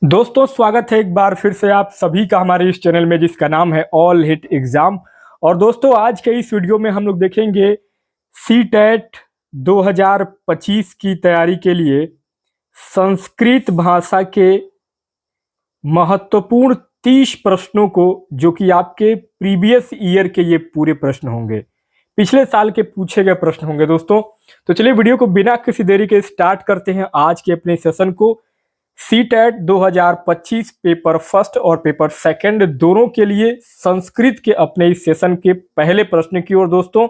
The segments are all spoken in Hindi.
दोस्तों स्वागत है एक बार फिर से आप सभी का हमारे इस चैनल में जिसका नाम है ऑल हिट एग्जाम। और दोस्तों आज के इस वीडियो में हम लोग देखेंगे सी टेट 2025 की तैयारी के लिए संस्कृत भाषा के महत्वपूर्ण 30 प्रश्नों को, जो कि आपके प्रीवियस ईयर के ये पूरे प्रश्न होंगे, पिछले साल के पूछे गए प्रश्न होंगे दोस्तों। तो चलिए वीडियो को बिना किसी देरी के स्टार्ट करते हैं आज के अपने सेशन को। सी टेट 2025 पेपर फर्स्ट और पेपर सेकंड दोनों के लिए संस्कृत के अपने इस सेशन के पहले प्रश्न की ओर दोस्तों।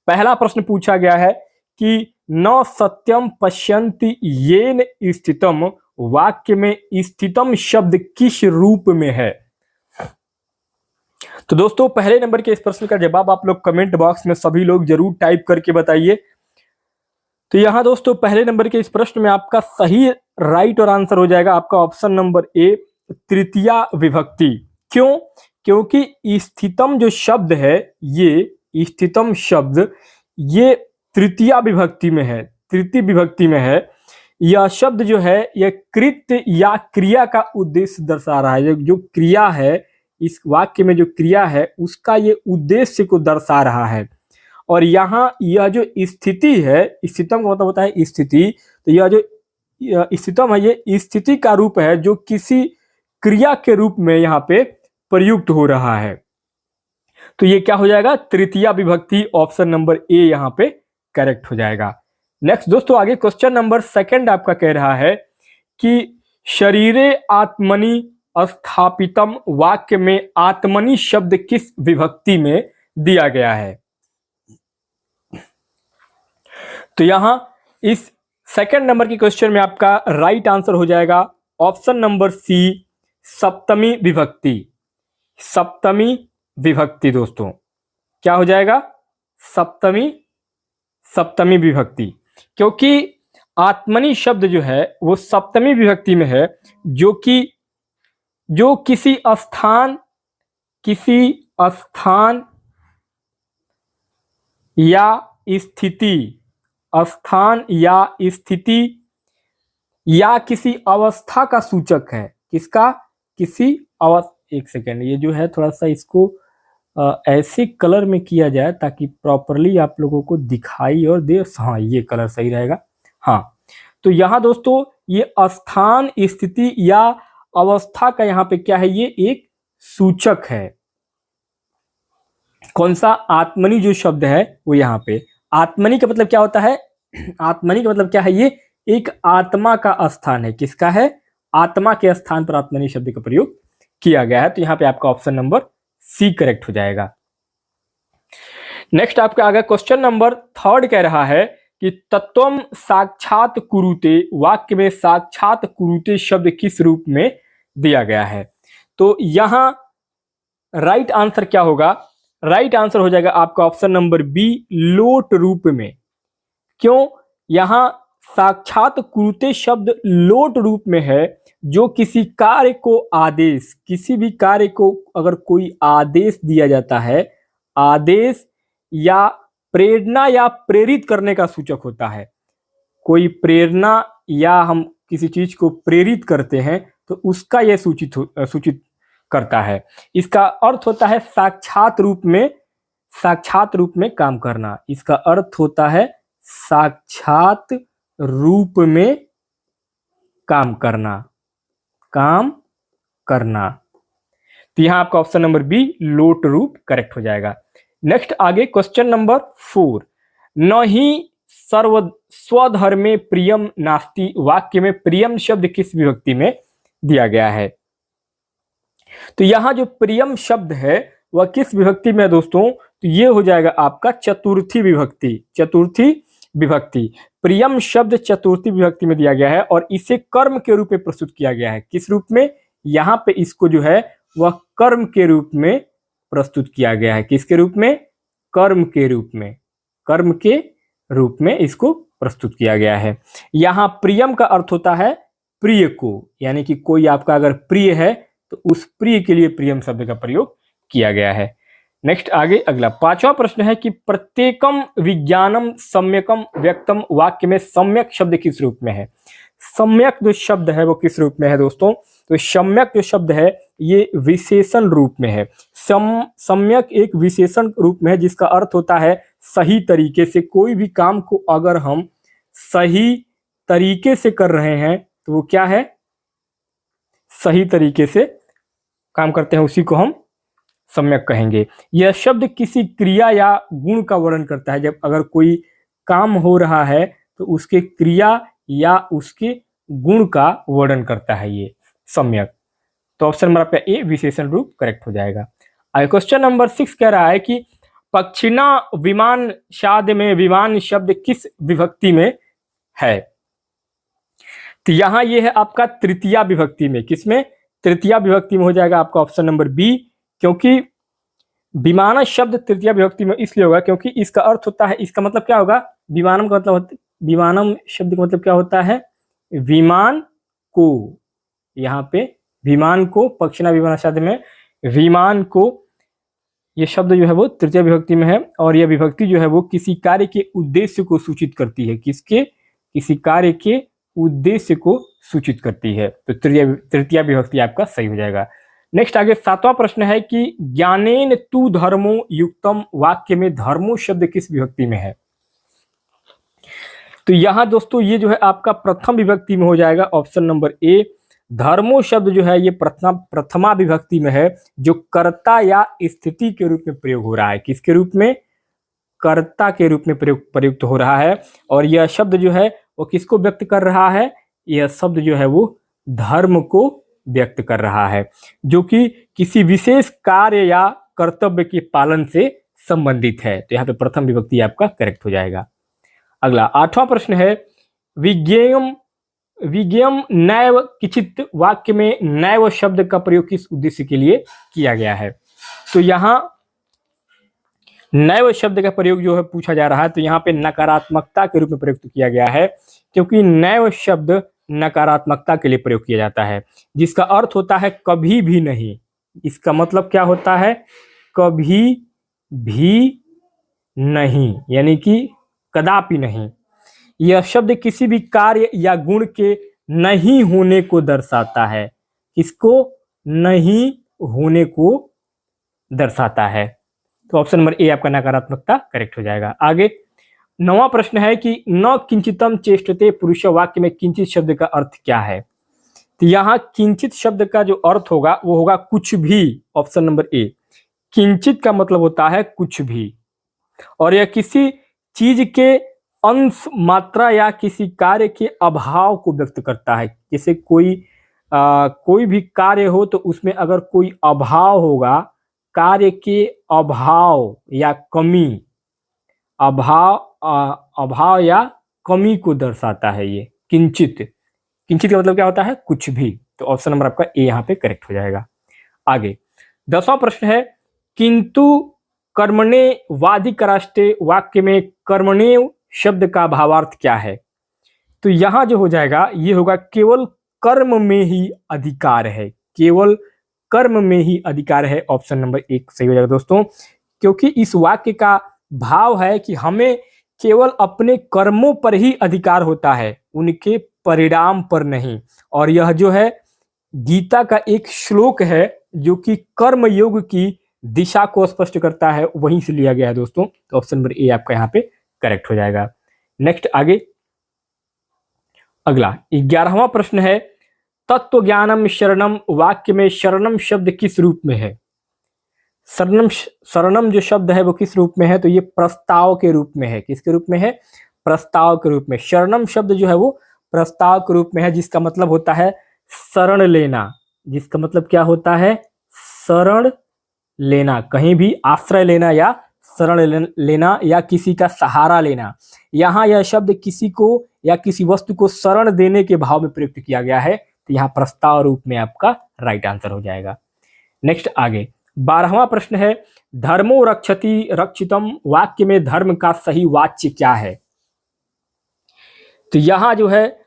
पहला प्रश्न पूछा गया है कि न सत्यम पश्यन्ति येन स्थितम वाक्य में स्थितम शब्द किस रूप में है। तो दोस्तों पहले नंबर के इस प्रश्न का जवाब आप लोग कमेंट बॉक्स में सभी लोग जरूर टाइप करके बताइए। तो यहाँ दोस्तों पहले नंबर के इस प्रश्न में आपका सही राइट और आंसर हो जाएगा आपका ऑप्शन नंबर ए, तृतीया विभक्ति। क्यों? क्योंकि स्थितम जो शब्द है, ये स्थितम शब्द ये तृतीया विभक्ति में है, तृतीय विभक्ति में है। यह शब्द जो है यह कृत्य या क्रिया का उद्देश्य दर्शा रहा है। जो क्रिया है, इस वाक्य में जो क्रिया है उसका ये उद्देश्य को दर्शा रहा है। और यहाँ यह जो स्थिति है, स्थितम का मतलब होता है स्थिति, तो यह जो स्थितम है ये स्थिति का रूप है जो किसी क्रिया के रूप में यहाँ पे प्रयुक्त हो रहा है। तो ये क्या हो जाएगा? तृतीया विभक्ति, ऑप्शन नंबर ए यहाँ पे करेक्ट हो जाएगा। नेक्स्ट दोस्तों आगे क्वेश्चन नंबर सेकंड आपका कह रहा है कि शरीरे आत्मनि स्थापितम वाक्य में आत्मनि शब्द किस विभक्ति में दिया गया है। तो यहां इस सेकंड नंबर की क्वेश्चन में आपका राइट आंसर हो जाएगा ऑप्शन नंबर सी, सप्तमी विभक्ति। सप्तमी विभक्ति दोस्तों क्या हो जाएगा? सप्तमी विभक्ति। क्योंकि आत्मनि शब्द जो है वो सप्तमी विभक्ति में है, जो किसी स्थान या स्थिति या किसी अवस्था का सूचक है। किसका? एक सेकेंड, ये जो है थोड़ा सा इसको ऐसे कलर में किया जाए ताकि प्रॉपरली आप लोगों को दिखाई और दे। हाँ, ये कलर सही रहेगा। हाँ, तो यहाँ दोस्तों ये स्थान, स्थिति या अवस्था का यहाँ पे क्या है? ये एक सूचक है। कौन सा? आत्मनि जो शब्द है वो यहाँ पे, आत्मनि का मतलब क्या होता है? आत्मनि का मतलब क्या है? ये एक आत्मा का स्थान है। किसका है? आत्मा के स्थान पर आत्मनि शब्द का प्रयोग किया गया है। तो यहाँ पे आपका ऑप्शन नंबर सी करेक्ट हो जाएगा। नेक्स्ट आपका आगे क्वेश्चन नंबर थर्ड कह रहा है कि तत्वम साक्षात कुरुते वाक्य में साक्षात कुरुते शब्द किस रूप में दिया गया है। तो यहां राइट आंसर क्या होगा? राइट आंसर हो जाएगा आपका ऑप्शन नंबर बी, लोट रूप में। क्यों? यहां साक्षात कुरुते शब्द लोट रूप में है, जो किसी कार्य को आदेश, किसी भी कार्य को अगर कोई आदेश दिया जाता है, आदेश या प्रेरणा या प्रेरित करने का सूचक होता है। कोई प्रेरणा या हम किसी चीज को प्रेरित करते हैं तो उसका यह सूचित करता है। इसका अर्थ होता है साक्षात रूप में काम करना। इसका अर्थ होता है साक्षात रूप में काम करना। तो यहां आपका ऑप्शन नंबर बी, लोट रूप करेक्ट हो जाएगा। नेक्स्ट आगे क्वेश्चन नंबर 4, न ही स्वधर्मे प्रियम नास्ति वाक्य में प्रियम शब्द किस विभक्ति में दिया गया है। तो यहां जो प्रियम शब्द है वह किस विभक्ति में है दोस्तों? तो ये हो जाएगा आपका चतुर्थी विभक्ति। प्रियम शब्द चतुर्थी विभक्ति में दिया गया है और इसे कर्म के रूप में प्रस्तुत किया गया है। किस रूप में? यहाँ पे इसको जो है वह कर्म के रूप में प्रस्तुत किया गया है। किसके रूप में? कर्म के रूप में इसको प्रस्तुत किया गया है। यहाँ प्रियम का अर्थ होता है प्रिय को, यानी कि कोई आपका अगर प्रिय है तो उस प्रिय के लिए प्रियम शब्द का प्रयोग किया गया है। नेक्स्ट आगे अगला पांचवा प्रश्न है कि प्रत्येकम विज्ञानम सम्यकम व्यक्तम वाक्य में सम्यक शब्द किस रूप में है। सम्यक जो शब्द है वो किस रूप में है दोस्तों? तो सम्यक जो शब्द है ये विशेषण रूप में है। सम्यक एक विशेषण रूप में है जिसका अर्थ होता है सही तरीके से। कोई भी काम को अगर हम सही तरीके से कर रहे हैं तो वो क्या है? सही तरीके से काम करते हैं, उसी को हम सम्यक कहेंगे। यह शब्द किसी क्रिया या गुण का वर्णन करता है। जब अगर कोई काम हो रहा है तो उसके क्रिया या उसके गुण का वर्णन करता है ये सम्यक। तो ऑप्शन नंबर आपका ए विशेषण रूप करेक्ट हो जाएगा। आगे क्वेश्चन नंबर 6 कह रहा है कि पक्षिणा विमान शाद में विमान शब्द किस विभक्ति में है? तो यहां ये है आपका तृतीया विभक्ति में। किसमें? तृतीया विभक्ति में हो जाएगा आपका ऑप्शन नंबर बी। क्योंकि विमान शब्द तृतीया विभक्ति में इसलिए होगा क्योंकि इसका अर्थ होता है, इसका मतलब क्या होगा? विमानम का मतलब विमानम शब्द का मतलब क्या होता है? विमान को। यहाँ पे विमान को, पक्षिणा विमान शब्द में विमान को, ये शब्द जो है वो तृतीय विभक्ति में है और यह विभक्ति जो है वो किसी कार्य के उद्देश्य को सूचित करती है। किसके? किसी कार्य के उद्देश्य को सूचित करती है। तो तृतीय विभक्ति आपका सही हो जाएगा। नेक्स्ट आगे 7वां प्रश्न है कि ज्ञानेन तु धर्मो युक्तम वाक्य में धर्मो शब्द किस विभक्ति में है? तो यहां दोस्तों ये जो है आपका प्रथम विभक्ति में हो जाएगा ऑप्शन नंबर ए। धर्मो शब्द जो है ये प्रथमा विभक्ति में है, जो कर्ता या स्थिति के रूप में प्रयोग हो रहा है। किसके रूप में? कर्ता के रूप में प्रयुक्त हो रहा है। और यह शब्द जो है वो किसको व्यक्त कर रहा है? यह शब्द जो है वो धर्म को व्यक्त कर रहा है, जो कि किसी विशेष कार्य या कर्तव्य के पालन से संबंधित है। तो यहाँ पे प्रथम विभक्ति आपका करेक्ट हो जाएगा। अगला 8वां प्रश्न है विज्ञेयम नैव किंचित वाक्य में नैव शब्द का प्रयोग किस उद्देश्य के लिए किया गया है? तो यहाँ नैव शब्द का प्रयोग जो है पूछा जा रहा है, तो यहाँ पे नकारात्मकता के रूप में प्रयुक्त किया गया है, क्योंकि नैव शब्द नकारात्मकता के लिए प्रयोग किया जाता है, जिसका अर्थ होता है कभी भी नहीं। इसका मतलब क्या होता है? कभी भी नहीं, यानी कि कदापि नहीं। यह शब्द किसी भी कार्य या गुण के नहीं होने को दर्शाता है। किसको? नहीं होने को दर्शाता है। तो ऑप्शन नंबर ए आपका नकारात्मकता करेक्ट हो जाएगा। आगे 9वां प्रश्न है कि न किंचितम चेष्टते पुरुष वाक्य में किंचित शब्द का अर्थ क्या है? तो यहाँ किंचित शब्द का जो अर्थ होगा वो होगा कुछ भी। Option number A. किंचित का मतलब होता है कुछ भी, और यह किसी चीज के अंश मात्रा या किसी कार्य के अभाव को व्यक्त करता है। जैसे कोई भी कार्य हो तो उसमें अगर कोई अभाव होगा, कार्य के अभाव या कमी, अभाव या कमी को दर्शाता है ये किंचित। किंचित का मतलब क्या होता है? कुछ भी। तो ऑप्शन नंबर आपका ए यहाँ पे करेक्ट हो जाएगा। आगे 10वां प्रश्न है किंतु कर्मणे वादिकराष्टे वाक्य में कर्मणे शब्द का भावार्थ क्या है? तो यहां जो हो जाएगा ये होगा केवल कर्म में ही अधिकार है। केवल कर्म में ही अधिकार है। ऑप्शन नंबर 1 सही हो जाएगा दोस्तों, क्योंकि इस वाक्य का भाव है कि हमें केवल अपने कर्मों पर ही अधिकार होता है, उनके परिणाम पर नहीं। और यह जो है गीता का एक श्लोक है जो कि कर्म योग की दिशा को स्पष्ट करता है, वहीं से लिया गया है दोस्तों। तो ऑप्शन नंबर ए आपका यहाँ पे करेक्ट हो जाएगा। नेक्स्ट आगे अगला 11वां प्रश्न है तत्व ज्ञानम शरणम वाक्य में शरणम शब्द किस रूप में है? शरणम जो शब्द है वो किस रूप में है? तो ये प्रस्ताव के रूप में है। किसके रूप में है? प्रस्ताव के रूप में। शरणम शब्द जो है वो प्रस्ताव के रूप में है, जिसका मतलब होता है शरण लेना। जिसका मतलब क्या होता है? शरण लेना, कहीं भी आश्रय लेना या शरण लेना या किसी का सहारा लेना। यहाँ यह शब्द किसी को या किसी वस्तु को शरण देने के भाव में प्रयुक्त किया गया है, तो यहाँ प्रस्ताव रूप में आपका राइट आंसर हो जाएगा। नेक्स्ट आगे 12वां प्रश्न है धर्मो रक्षति रक्षितम वाक्य में धर्म का सही वाच्य क्या है? तो यहाँ जो है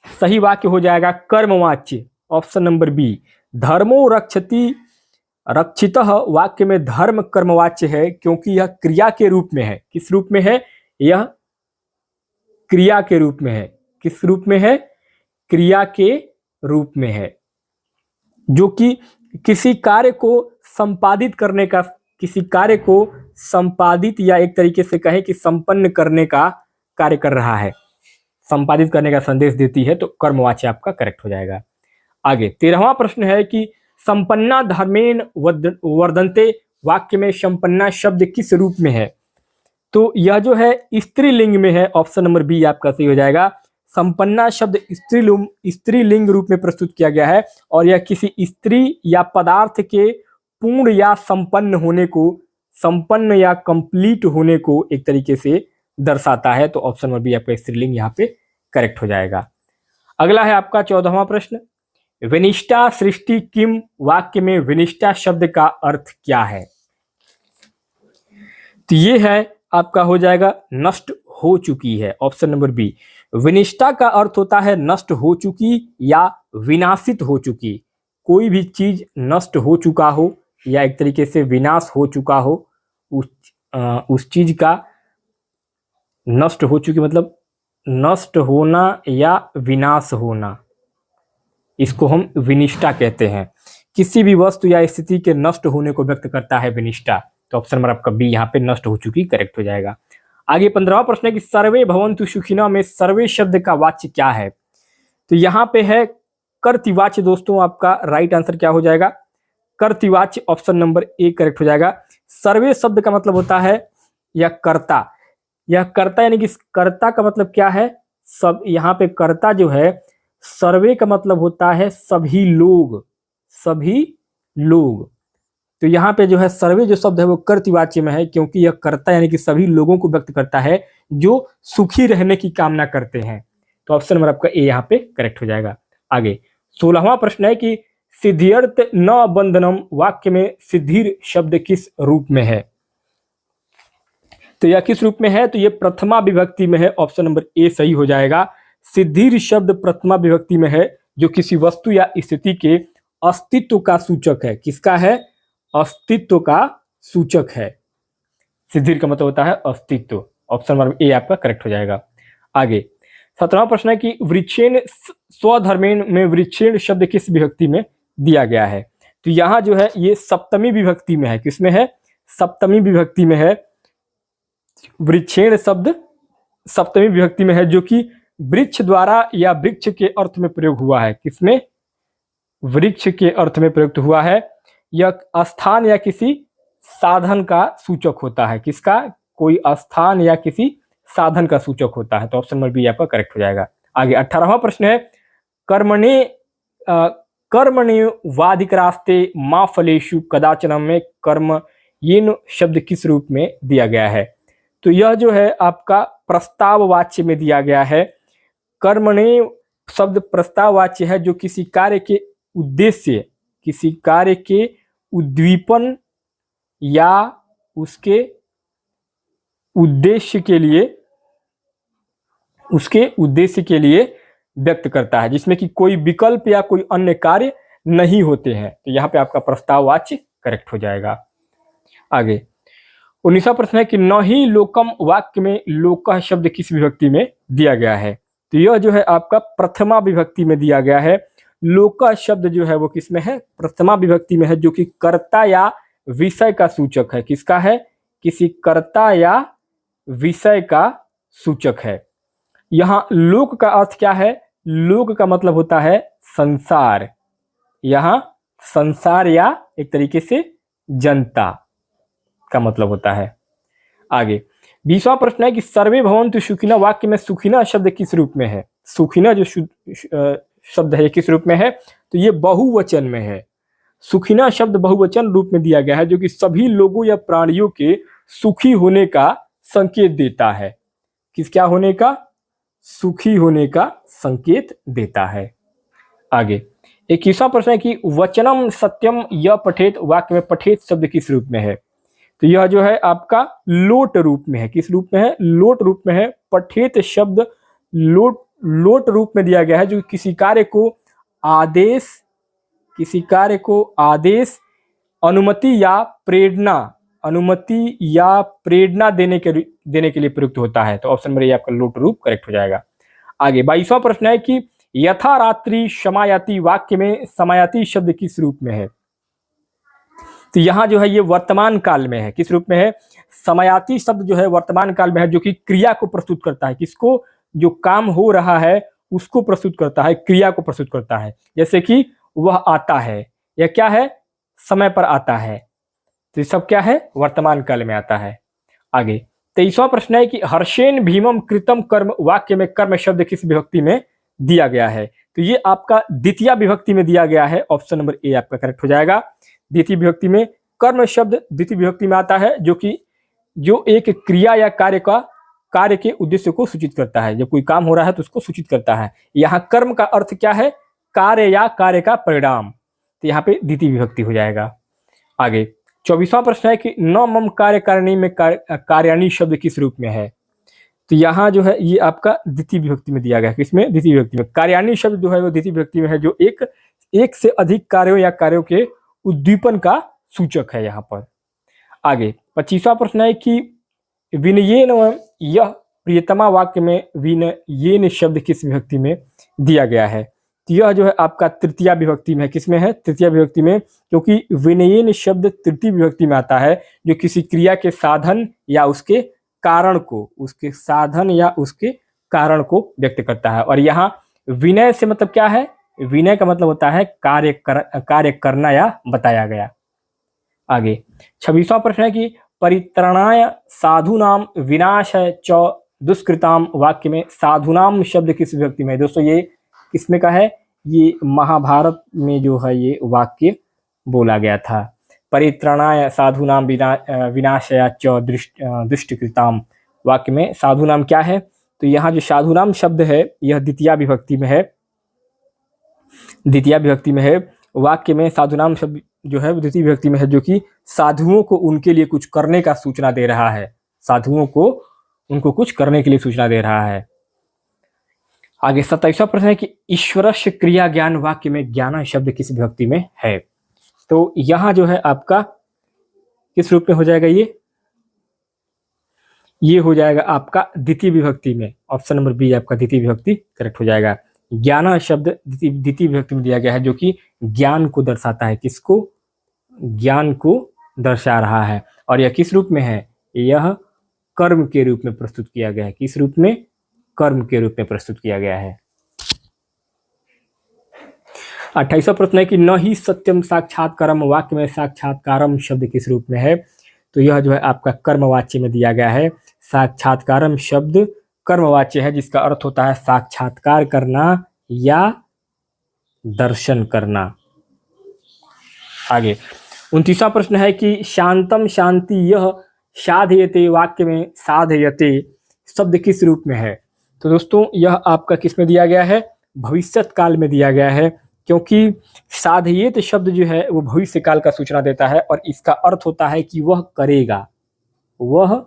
सही वाक्य हो जाएगा कर्मवाच्य। Option number B. धर्मो रक्षति रक्षितः वाक्य में धर्म कर्मवाच्य है, क्योंकि यह क्रिया के रूप में है। किस रूप में है? यह क्रिया के रूप में है। किस रूप में है? क्रिया के रूप में है, जो कि किसी कार्य को संपादित करने का, किसी कार्य को संपादित या एक तरीके से कहें कि संपन्न करने का कार्य कर रहा है, संपादित करने का संदेश देती है, तो कर्मवाच्य आपका करेक्ट हो जाएगा। आगे 13वां प्रश्न है कि संपन्ना धर्मेण वर्धन्ते वाक्य में संपन्ना शब्द किस रूप में है? तो यह जो है स्त्रीलिंग में है, ऑप्शन नंबर बी आपका सही हो जाएगा। संपन्ना शब्द स्त्रीलिंग रूप में प्रस्तुत किया गया है और यह किसी स्त्री या पदार्थ के पूर्ण या संपन्न होने को, संपन्न या कंप्लीट होने को एक तरीके से दर्शाता है, तो ऑप्शन नंबर बी आपका स्त्रीलिंग यहाँ पे करेक्ट हो जाएगा। अगला है आपका 14वां प्रश्न, विनिष्टा सृष्टि किम वाक्य में विनिष्टा शब्द का अर्थ क्या है? तो ये है आपका हो जाएगा नष्ट हो चुकी है, ऑप्शन नंबर बी। विनिष्टा का अर्थ होता है नष्ट हो चुकी या विनाशित हो चुकी, कोई भी चीज नष्ट हो चुका हो या एक तरीके से विनाश हो चुका हो, उस चीज का नष्ट हो चुकी मतलब नष्ट होना या विनाश होना, इसको हम विनिष्टा कहते हैं। किसी भी वस्तु या स्थिति के नष्ट होने को व्यक्त करता है विनिष्टा, तो ऑप्शन नंबर आपका बी यहाँ पे नष्ट हो चुकी करेक्ट हो जाएगा। आगे 15वां प्रश्न है कि सर्वे भवन्तु सुखिनः में सर्वे शब्द का वाच्य क्या है? तो यहाँ पे है कर्तृवाच्य। दोस्तों आपका राइट आंसर क्या हो जाएगा? कर्तृवाच्य, ऑप्शन नंबर ए करेक्ट हो जाएगा। सर्वे शब्द का मतलब होता है या कर्ता, यह कर्ता यानी कि कर्ता का मतलब क्या है? सब, यहाँ पे कर्ता जो है, सर्वे का मतलब होता है सभी लोग, सभी लोग। तो यहाँ पे जो है सर्वे जो शब्द है वो कर्तृवाच्य में है, क्योंकि यह कर्ता यानी कि सभी लोगों को व्यक्त करता है जो सुखी रहने की कामना करते हैं, तो ऑप्शन नंबर आपका ए यहाँ पे करेक्ट हो जाएगा। आगे 16वां प्रश्न है कि सिद्ध्यर्थ न बंधनम वाक्य में सिद्धिर शब्द किस रूप में है? तो यह किस रूप में है? तो यह प्रथमा विभक्ति में है, ऑप्शन नंबर ए सही हो जाएगा। सिद्धिर शब्द प्रथमा विभक्ति में है, जो किसी वस्तु या स्थिति के अस्तित्व का सूचक है। किसका है? अस्तित्व का सूचक है। सिद्धिर का मतलब होता है अस्तित्व, ऑप्शन नंबर ए आपका करेक्ट हो जाएगा। आगे 17वां प्रश्न है कि वृक्षेण स्वधर्मेण में वृक्षेण शब्द किस विभक्ति में दिया गया है? तो यहाँ जो है ये सप्तमी विभक्ति में है। किसमें है? सप्तमी विभक्ति में है। वृक्षेण शब्द सप्तमी विभक्ति में है, जो कि वृक्ष द्वारा या वृक्ष के अर्थ में प्रयोग हुआ है। किसमें? वृक्ष के अर्थ में प्रयुक्त हुआ है। यह स्थान या किसी साधन का सूचक होता है। किसका? कोई स्थान या किसी साधन का सूचक होता है, तो ऑप्शन नंबर बी आपका करेक्ट हो जाएगा। आगे 18वां प्रश्न है कर्मणे वाधिक्रास्ते मा फलेषु कदाचनम में कर्म येन शब्द किस रूप में दिया गया है? तो यह जो है आपका प्रस्ताववाच्य में दिया गया है। कर्मणे शब्द प्रस्ताववाच्य है, जो किसी कार्य के उद्देश्य, किसी कार्य के उद्दीपन या उसके उद्देश्य के लिए व्यक्त करता है, जिसमें कि कोई विकल्प या कोई अन्य कार्य नहीं होते हैं, तो यहाँ पे आपका प्रस्ताववाच्य करेक्ट हो जाएगा। आगे 19वां प्रश्न है कि न ही लोकम वाक्य में लोकः शब्द किस विभक्ति में दिया गया है? तो यह जो है आपका प्रथमा विभक्ति में दिया गया है। लोकः शब्द जो है वो किसमें है? प्रथमा विभक्ति में है, जो कि कर्ता या विषय का सूचक है। किसका है? किसी कर्ता या विषय का सूचक है। यहाँ लोक का अर्थ क्या है? लोक का मतलब होता है संसार, यहाँ संसार या एक तरीके से जनता का मतलब होता है। आगे 20वां प्रश्न है कि सर्वे भवन्तु सुखिनः वाक्य में सुखिनः शब्द किस रूप में है? सुखिनः जो शब्द है किस रूप में है? तो ये बहुवचन में है। सुखिनः शब्द बहुवचन रूप में दिया गया है, जो कि सभी लोगों या प्राणियों के सुखी होने का संकेत देता है। किस क्या होने का? सुखी होने का संकेत देता है। आगे 21वां प्रश्न है कि वचनम सत्यम यह पठेत वाक्य में पठेत शब्द किस रूप में है? तो यह जो है आपका लोट रूप में है। किस रूप में है? लोट रूप में है। पठेत शब्द लोट रूप में दिया गया है, जो किसी कार्य को आदेश, अनुमति या प्रेरणा देने के लिए प्रयुक्त होता है, तो ऑप्शन नंबर ए आपका लोट रूप करेक्ट हो जाएगा। आगे 22वां प्रश्न है कि यथा रात्रि शमायाति वाक्य में समायाति शब्द किस रूप में है? तो यहाँ जो है ये वर्तमान काल में है। किस रूप में है? समायाति शब्द जो है वर्तमान काल में है, जो कि क्रिया को प्रस्तुत करता है। किसको? जो काम हो रहा है उसको प्रस्तुत करता है, क्रिया को प्रस्तुत करता है। जैसे कि वह आता है, यह क्या है? समय पर आता है। तो ये सब क्या है? वर्तमान काल में आता है। आगे 23वां प्रश्न है कि हर्षेन भीमम कृतम कर्म वाक्य में कर्म शब्द किस विभक्ति में दिया गया है? तो ये आपका द्वितीय विभक्ति में दिया गया है। ऑप्शन नंबर ए आपका करेक्ट हो जाएगा। द्वितीय विभक्ति में कर्म शब्द द्वितीय विभक्ति में आता है, जो एक क्रिया या कार्य के उद्देश्य को सूचित करता है। जब कोई काम हो रहा है तो उसको सूचित करता है। यहाँ कर्म का अर्थ क्या है? कार्य या कार्य का परिणाम। तो यहाँ पे द्वितीय विभक्ति हो जाएगा। आगे 24वां प्रश्न है कि न मम कार्यकारिणी में कार्याणी शब्द किस रूप में है? तो यहाँ जो है ये आपका द्वितीय विभक्ति में दिया गया है। किसमें? द्वितीय विभक्ति में। कार्याणी शब्द जो है वो द्वितीय विभक्ति में है, जो एक से अधिक कार्यों या कार्यों के उद्दीपन का सूचक है यहाँ पर। आगे 25वां प्रश्न है कि विनयेन यह प्रियतमा वाक्य में विनयेन शब्द किस विभक्ति में दिया गया है? तो यह जो है आपका तृतीय विभक्ति में है। किसमें है? तृतीय विभक्ति में, क्योंकि विनयेन शब्द तृतीय विभक्ति में आता है, जो किसी क्रिया के साधन या उसके कारण को व्यक्त करता है। और यहाँ विनय से मतलब क्या है? विनय का मतलब होता है कार्य करना या बताया गया। आगे 26वां प्रश्न है कि परित्रणाय साधूनाम विनाशाय च दुष्कृताम वाक्य में साधूनाम शब्द किस विभक्ति में है? दोस्तों ये किसमें का है? ये महाभारत में जो है ये वाक्य बोला गया था। परित्रणाय साधूनाम विनाशाय च दुष्कृताम वाक्य में साधुनाम क्या है? तो यहाँ जो साधुनाम शब्द है यह द्वितीय विभक्ति में है। द्वितीय विभक्ति में है। वाक्य में साधुनाम शब्द जो है द्वितीय विभक्ति में है, जो कि साधुओं को उनके लिए कुछ करने का सूचना दे रहा है। साधुओं को उनको कुछ करने के लिए सूचना दे रहा है। आगे 27वां प्रश्न है कि ईश्वरस्य क्रिया ज्ञान वाक्य में ज्ञान शब्द किस विभक्ति में है? तो यहाँ जो है आपका किस रूप में हो जाएगा? ये हो जाएगा आपका द्वितीय विभक्ति में। ऑप्शन नंबर बी आपका द्वितीय विभक्ति करेक्ट हो जाएगा। ज्ञान शब्द द्वितीय विभक्ति में दिया गया है, जो कि ज्ञान को दर्शाता है। किसको? ज्ञान को दर्शा रहा है। और यह किस रूप में है? यह कर्म के रूप में प्रस्तुत किया गया है। किस रूप में? कर्म के रूप में प्रस्तुत किया गया है। 28वां प्रश्न है कि न ही सत्यम साक्षात्कारम वाक्य में साक्षात्कारम शब्द किस रूप में है? तो यह जो है आपका कर्मवाच्य में दिया गया है। साक्षात्कारम शब्द कर्मवाच्य है, जिसका अर्थ होता है साक्षात्कार करना या दर्शन करना। आगे 29वां प्रश्न है कि शांतम शांति यह साधयते वाक्य में साधयते शब्द किस रूप में है? तो दोस्तों यह आपका किस में दिया गया है? भविष्यत काल में दिया गया है, क्योंकि साधयेत शब्द जो है वो भविष्य काल का सूचना देता है और इसका अर्थ होता है कि वह करेगा, वह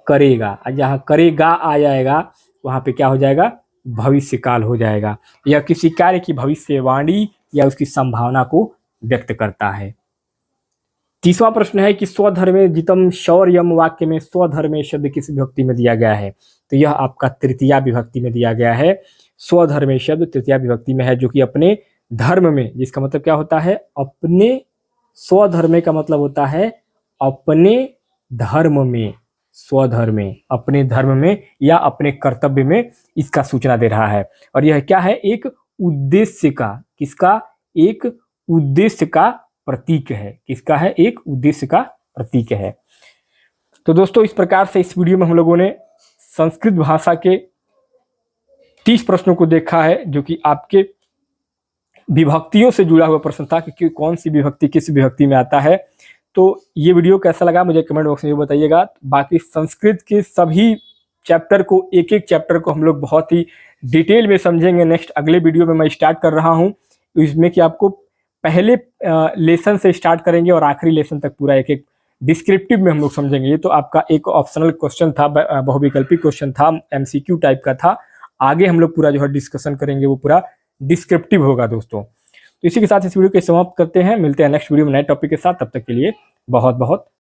करेगा। जहाँ करेगा आ जाएगा वहाँ पे क्या हो जाएगा? भविष्य काल हो जाएगा। यह किसी कार्य की भविष्यवाणी या उसकी संभावना को व्यक्त करता है। 30वां प्रश्न है कि स्वधर्मे जितम शौर्यम वाक्य में स्वधर्मे शब्द किस विभक्ति में दिया गया है? तो यह आपका तृतीय विभक्ति में दिया गया है। स्वधर्मे शब्द तृतीय विभक्ति में है, जो कि अपने धर्म में, जिसका मतलब क्या होता है? अपने। स्वधर्मे का मतलब होता है अपने धर्म में। स्वधर्मे अपने धर्म में या अपने कर्तव्य में इसका सूचना दे रहा है। और यह क्या है? एक उद्देश्य का, किसका? एक उद्देश्य का प्रतीक है। किसका है? एक उद्देश्य का प्रतीक है। तो दोस्तों इस प्रकार से इस वीडियो में हम लोगों ने संस्कृत भाषा के 30 प्रश्नों को देखा है, जो कि आपके विभक्तियों से जुड़ा हुआ प्रश्न था कि कौन सी विभक्ति किस विभक्ति में आता है। तो ये वीडियो कैसा लगा मुझे कमेंट बॉक्स में बताइएगा। बाकी संस्कृत के सभी चैप्टर को, एक एक चैप्टर को हम लोग बहुत ही डिटेल में समझेंगे। नेक्स्ट अगले वीडियो में मैं स्टार्ट कर रहा हूँ, इसमें कि आपको पहले लेसन से स्टार्ट करेंगे और आखिरी लेसन तक पूरा एक एक डिस्क्रिप्टिव में हम लोग समझेंगे। ये तो आपका एक ऑप्शनल क्वेश्चन था, बहुविकल्पी क्वेश्चन था, MCQ टाइप का था। आगे हम लोग पूरा जो है डिस्कशन करेंगे, वो पूरा डिस्क्रिप्टिव होगा दोस्तों। तो इसी के साथ इस वीडियो को समाप्त करते हैं। मिलते हैं नेक्स्ट वीडियो में नए टॉपिक के साथ। तब तक के लिए बहुत बहुत